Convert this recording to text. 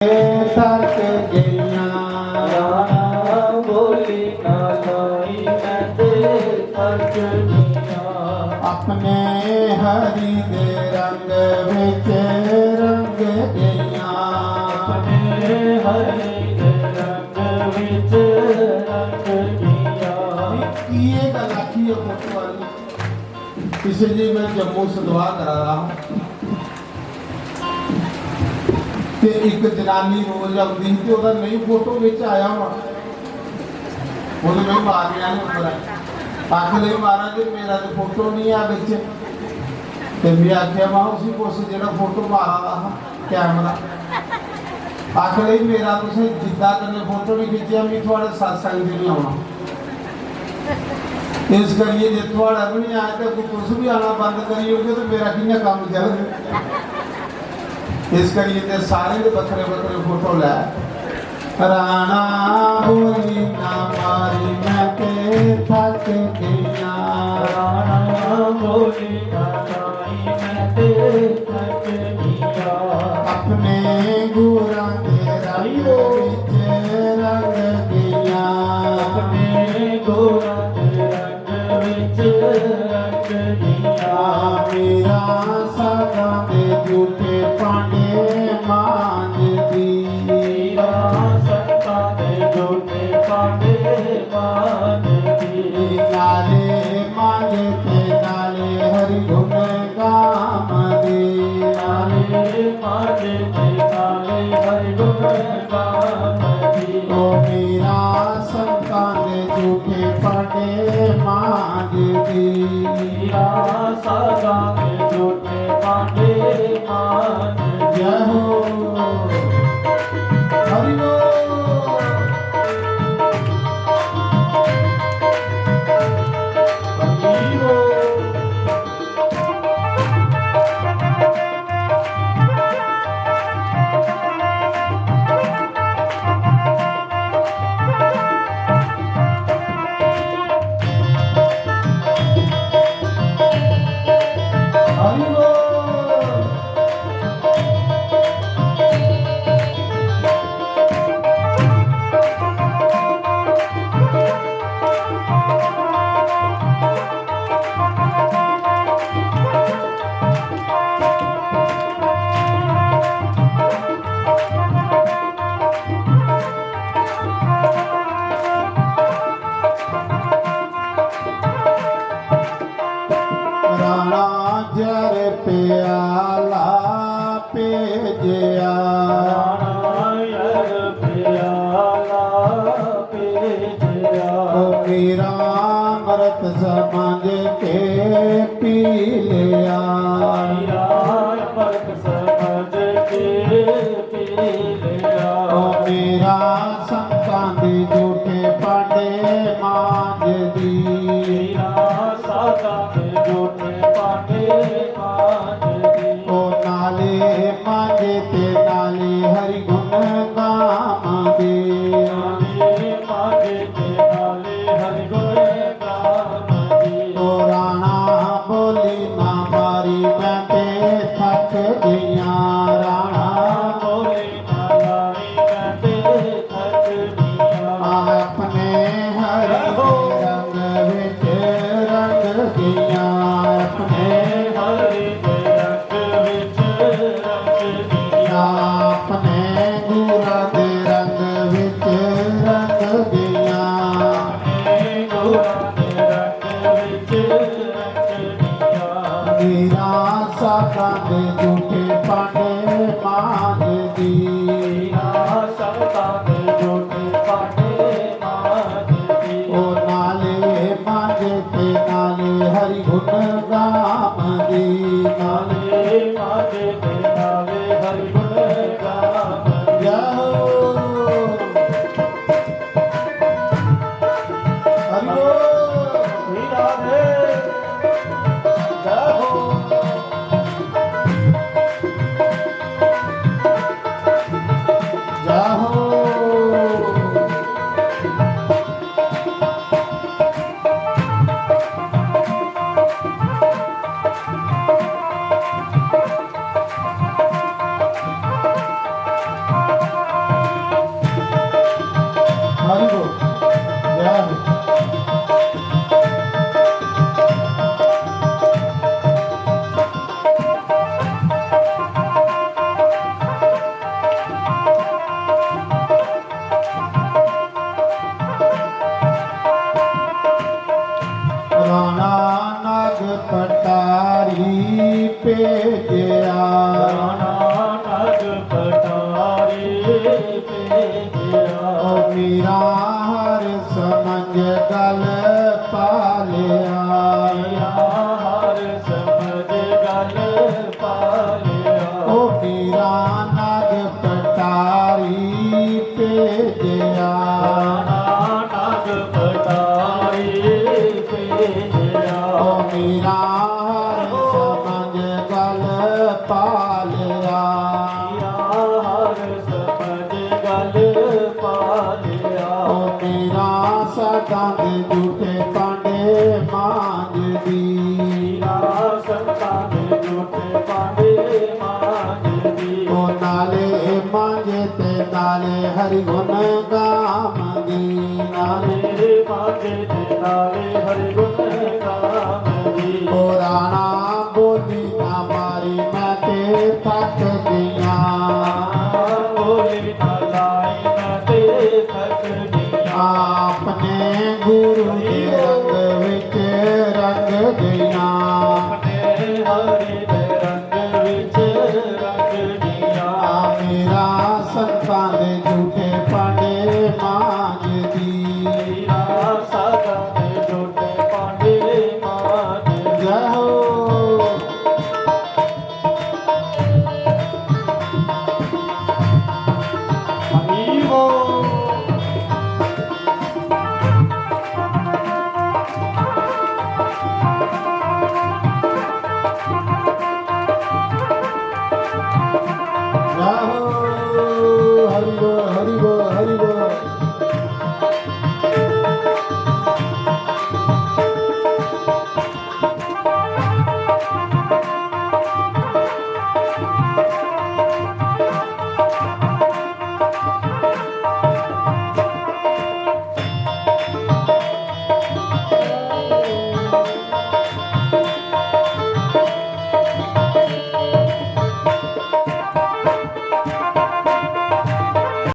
थक गईया बोली ना लाई मैं थक गईया अपने हरि दे रंग विच रंग गईया अपने हरि दे रंग विच रंग गईया ये गल आखी है फोटो वाली पिछले जी मैं जम्मू से दुआ करा रहा हूँ ते एक जनानी रोज आती तो वह नहीं फोटो बिच आया वा वो मैं मार लिया उपर आख नहीं मारा कि मेरा तो फोटो नहीं आ बिच ते मैं आख्या मां उसी कुछ जो फोटो मारा रहा कैमरा आख नहीं मेरा तुम जिदा कने फोटो नहीं खिंचिया मैं थोड़े सत्संग से नहीं आना इस करिए जे थोड़ा भी नहीं आया तो तुम भी आना बंद करिए तो मेरा कि काम चल इस करिए ते सारे दे बखरे बखरे फोटो लै राणा बोली ना मारी मैं ते थक गईया राणा बोली ना मारी मैं ते थक गईया अपने गुरां दे रंग विच रंग गईया अपने गुरां दे रंग विच रंग गईया मेरा सादा दे झूठे पांडे मांझदी सत्ता दे झूठे पांडे मांझदी नाले मांझते नाले हरि गुण गामदी नाले मांझते नाले हरि गुण गामदी ओ मेरा सत्ता दे झूठे पांडे मांझदी मेरा सत्ता दे झूठे पांडे मांझदी जय हो हरि बोल जर प्याला भेजिया जर प्याला भेजिया मेरा अमृत समझ के पी लिया मेरा अमृत समझ के पी लिया मेरा संतां दे झूठे पांडे मांझदी मेरा सादा दे झूठे पांडे मांझदी ओ नाले मांझे ते नाले हरि गुण गामदी नाले मांझे ते नाले हरि गुण गामदी ओ राणा बोली ना मारी मैं ते थक गईया राणा बोली ना मारी मैं ते थक गईया अपने हरि दे रंग विच रंग गईया अपने हरि दे रंग विच रंग गईया अपने गुरां दे रंग विच रंग गईया अपने गुरां दे रंग विच रंग गईया मेरा साकां दे झूठे पांडे मांझदी मेरा साकां दे झूठे पांडे मांझदी ओ नाले मांझे ते नाले हरि गुण गामदी नाले मांझे ते नाले हरि गुण गामदी जय हो ਭੇਜਿਆ। ਓ ਮੀਰਾ ਹਰ ਸਮਝ ਗਲ ਪਾਲਿਆ। ਹਰ ਸਮਝ ਗਲ ਪਾਲਿਆ। ਓ ਮੀਰਾ ਨਗ ਪਟਾਰੀ ਭੇਜਿਆ। ਨਗ ਪਟਾਰੀ ਭੇਜਿਆ। ਓ ਮੀਰਾ ਹਰ ਸਮਝ ਗਲ ਪਾਲਿਆ। ਹਰ ਸਮਝ ਗਲ ਪਾਲਿਆ। ਓ ਮੀਰਾ ਸਾਡਾ ਦੇ ਝੂਠੇ ਪਾਂਡੇ ਮਾਂਜਦੀ। ਸੰਤਾਂ ਦੇ ਝੂਠੇ ਪਾਂਡੇ ਮਾਂਜਦੀ। ਓ ਨਾਲੇ ਮਾਂਜੇ ਤੇ ਨਾਲੇ ਹਰਿ ਗੁਣ ਗਾਵੰਦੀ। ਨਾਲੇ ਨਾਲੇ ਮਾਂਜੇ ਤੇ ਨਾਲੇ ਹਰਿ ਗੁਣ ਗਾਵੰਦੀ। ਓ ਰਾਣਾ ਬੋਲੀ ਨਾ ਮਾਰੀ ਮੈਂ ਤੇ ਥੱਕ ਗਈਆਂ। ਬੋਲੀ ਨਾ ਲਾਈ ਮੈਂ ਤੇ ਥੱਕ ਗਈਆਂ। ਆਪਣੇ ਗੁਰੂ ਦੇ ਰੰਗ ਵਿੱਚ ਰੰਗ ਗਈਆਂ। ਆਪਣੇ ਹਰਿ ਦੇ ਰੰਗ ਵਿੱਚ ਰੰਗ ਗਈਆਂ। ਮੇਰਾ ਸੰਤਾਂ ਦੇ ਝੂਠੇ ਪਾਂਡੇ ਮਾਂਜਦੀ। ਮੇਰਾ ਸਾਧਾਂ ਦੇ ਝੂਠੇ ਪਾਂਡੇ ਮਾਂਜਦੀ। ਜੈ ਹੋ ਹਰੀ ਬੋਲ।